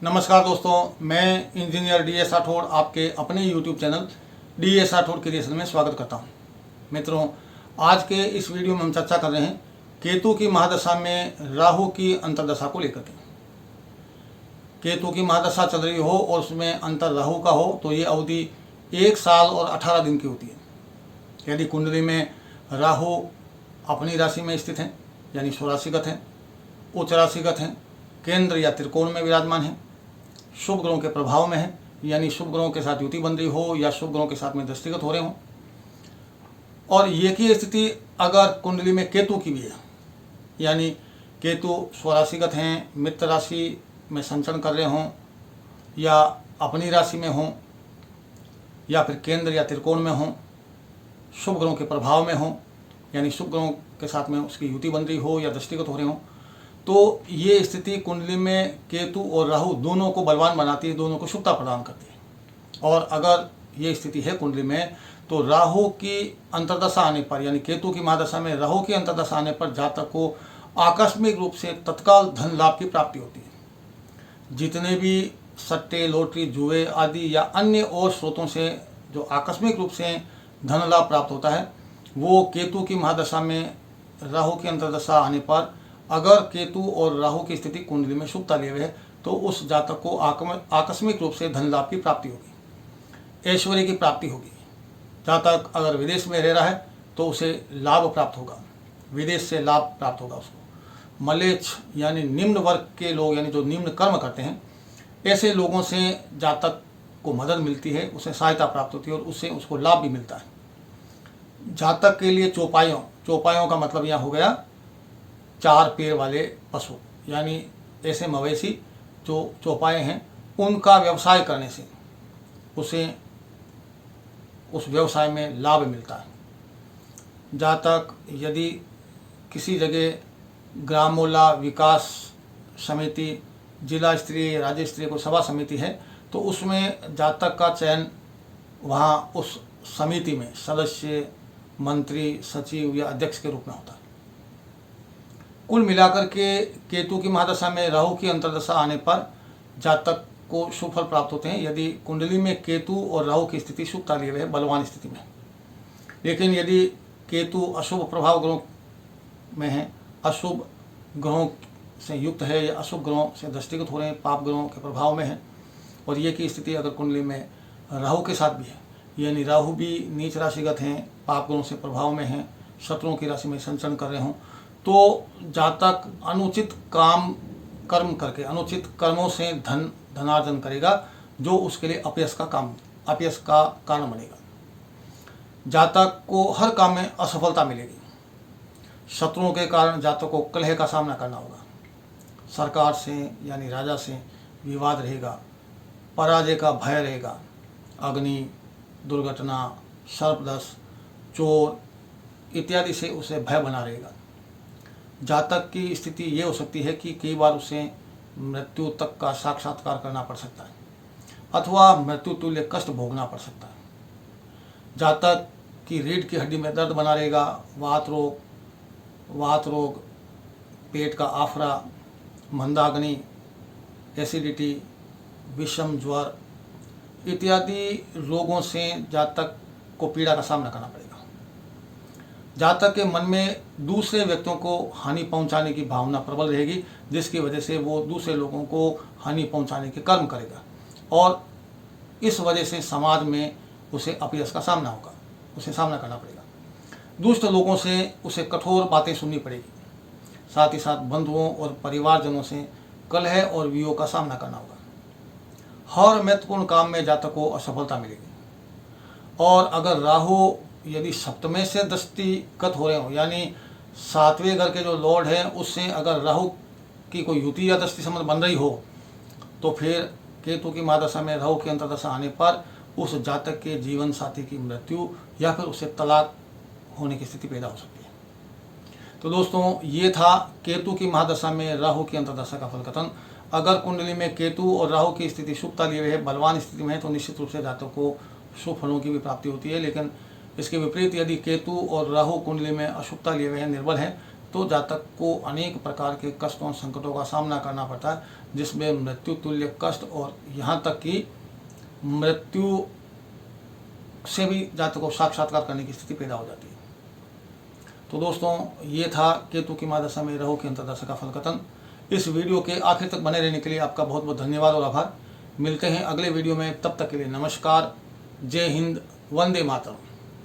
नमस्कार दोस्तों, मैं इंजीनियर DS राठौड़ आपके अपने YouTube channel DS Rathore creation में स्वागत करता हूं। मित्रों, आज के इस वीडियो में हम चर्चा कर रहे हैं केतु की महादशा में राहु की अंतर्दशा को लेकर के। केतु की महादशा चल रही हो और उसमें अंतर राहु का हो तो ये अवधि 1 साल और 18 दिन की होती है। यदि कुंडली में राहु अपनी राशि में स्थित हैं, यानी स्वराशिगत हैं, उच्च राशिगत हैं, केंद्र या त्रिकोण में विराजमान है, शुभ ग्रहों के प्रभाव में है, यानी शुभ ग्रहों के साथ युति बन रही हो या शुभ ग्रहों के साथ में दृष्टिगत हो रहे हों, और ये की स्थिति अगर कुंडली में केतु की भी है, यानी केतु स्वराशिगत हैं, मित्र राशि में संचरण कर रहे हों या अपनी राशि में हों या फिर केंद्र या त्रिकोण में हों, शुभ ग्रहों के प्रभाव में हों, यानी शुभ ग्रहों के साथ में उसकी युति बन रही हो या दृष्टिगत हो रहे हों, तो ये स्थिति कुंडली में केतु और राहु दोनों को बलवान बनाती है, दोनों को शुभता प्रदान करती है। और अगर ये स्थिति है कुंडली में तो राहु की अंतर्दशा आने पर, यानी केतु की महादशा में राहु की अंतर्दशा आने पर जातक को आकस्मिक रूप से तत्काल धन लाभ की प्राप्ति होती है। जितने भी सट्टे, लॉटरी, जुए आदि या अन्य और स्रोतों से जो आकस्मिक रूप से धन लाभ प्राप्त होता है, वो केतु की महादशा में राहु की अंतर्दशा आने पर, अगर केतु और राहु की स्थिति कुंडली में शुभता लिए हुए है तो उस जातक को आकस्मिक रूप से धन लाभ की प्राप्ति होगी, ऐश्वर्य की प्राप्ति होगी। जातक अगर विदेश में रह रहा है तो उसे लाभ प्राप्त होगा, विदेश से लाभ प्राप्त होगा उसको। मलेच्छ यानी निम्न वर्ग के लोग, यानी जो निम्न कर्म करते हैं, ऐसे लोगों से जातक को मदद मिलती है, उसे सहायता प्राप्त होती है और उससे उसको लाभ भी मिलता है। जातक के लिए चौपायों का मतलब यहाँ हो गया 4 पैर वाले पशु, यानी ऐसे मवेशी जो चौपाए हैं, उनका व्यवसाय करने से उसे उस व्यवसाय में लाभ मिलता है। जातक यदि किसी जगह ग्रामोला विकास समिति, जिला स्तरीय, राज्य स्तरीय कोई सभा समिति है तो उसमें जातक का चयन वहाँ उस समिति में सदस्य, मंत्री, सचिव या अध्यक्ष के रूप में होता है। कुल मिलाकर के केतु की महादशा में राहु की अंतर्दशा आने पर जातक को शुभ फल प्राप्त होते हैं, यदि कुंडली में केतु और राहु की स्थिति शुभता लिए हुए है, बलवान स्थिति में। लेकिन यदि केतु अशुभ प्रभाव ग्रहों में है, अशुभ ग्रहों से युक्त है या अशुभ ग्रहों से दृष्टिगत हो रहे हैं, पाप ग्रहों के प्रभाव में है, और ये की स्थिति अगर कुंडली में राहु के साथ भी है, यानी राहु भी नीच राशिगत हैं, पाप ग्रहों से प्रभाव में हैं, शत्रुओं की राशि में संचरण कर रहे हों, तो जातक अनुचित कर्म करके, अनुचित कर्मों से धनार्जन करेगा, जो उसके लिए अपयश का कारण बनेगा। जातक को हर काम में असफलता मिलेगी। शत्रुओं के कारण जातक को कलह का सामना करना होगा। सरकार से यानी राजा से विवाद रहेगा, पराजय का भय रहेगा, अग्नि, दुर्घटना, सर्पदंश, चोर इत्यादि से उसे भय बना रहेगा। जातक की स्थिति ये हो सकती है कि कई बार उसे मृत्यु तक का साक्षात्कार करना पड़ सकता है अथवा मृत्यु तुल्य कष्ट भोगना पड़ सकता है। जातक की रीढ़ की हड्डी में दर्द बना रहेगा, वात रोग, पेट का आफरा, मंदाग्नि, एसिडिटी, विषम ज्वर इत्यादि रोगों से जातक को पीड़ा का सामना करना पड़ेगा। जातक के मन में दूसरे व्यक्तियों को हानि पहुंचाने की भावना प्रबल रहेगी, जिसकी वजह से वो दूसरे लोगों को हानि पहुंचाने के कर्म करेगा और इस वजह से समाज में उसे अपयश का सामना होगा, उसे सामना करना पड़ेगा। दुष्ट लोगों से उसे कठोर बातें सुननी पड़ेगी, साथ ही साथ बंधुओं और परिवारजनों से कलह और वियोग का सामना करना होगा। हर महत्वपूर्ण काम में जातक को असफलता मिलेगी। और अगर राहु यदि सप्तमे से दृष्टिगत हो रहे हो, यानी 7वें घर के जो लॉर्ड हैं उससे अगर राहु की कोई युति या दृष्टि संबंध बन रही हो, तो फिर केतु की महादशा में राहु की अंतर्दशा आने पर उस जातक के जीवन साथी की मृत्यु या फिर उसे तलाक होने की स्थिति पैदा हो सकती है। तो दोस्तों, ये था केतु की महादशा में राहु की अंतर्दशा का फल कथन। अगर कुंडली में केतु और राहु की स्थिति शुभता लिए हुए है, बलवान स्थिति में है, तो निश्चित रूप से जातक को शुभ फलों की भी प्राप्ति होती है। लेकिन इसके विपरीत यदि केतु और राहु कुंडली में अशुभता लिए हुए हैं, निर्बल हैं, तो जातक को अनेक प्रकार के कष्टों और संकटों का सामना करना पड़ता है, जिसमें मृत्यु तुल्य कष्ट और यहाँ तक कि मृत्यु से भी जातक को साक्षात्कार करने की स्थिति पैदा हो जाती है। तो दोस्तों, ये था केतु की महादशा में राहु की अंतर्दशा का फलकथन। इस वीडियो के आखिर तक बने रहने के लिए आपका बहुत बहुत धन्यवाद और आभार। मिलते हैं अगले वीडियो में, तब तक के लिए नमस्कार, जय हिंद, वंदे मातरम।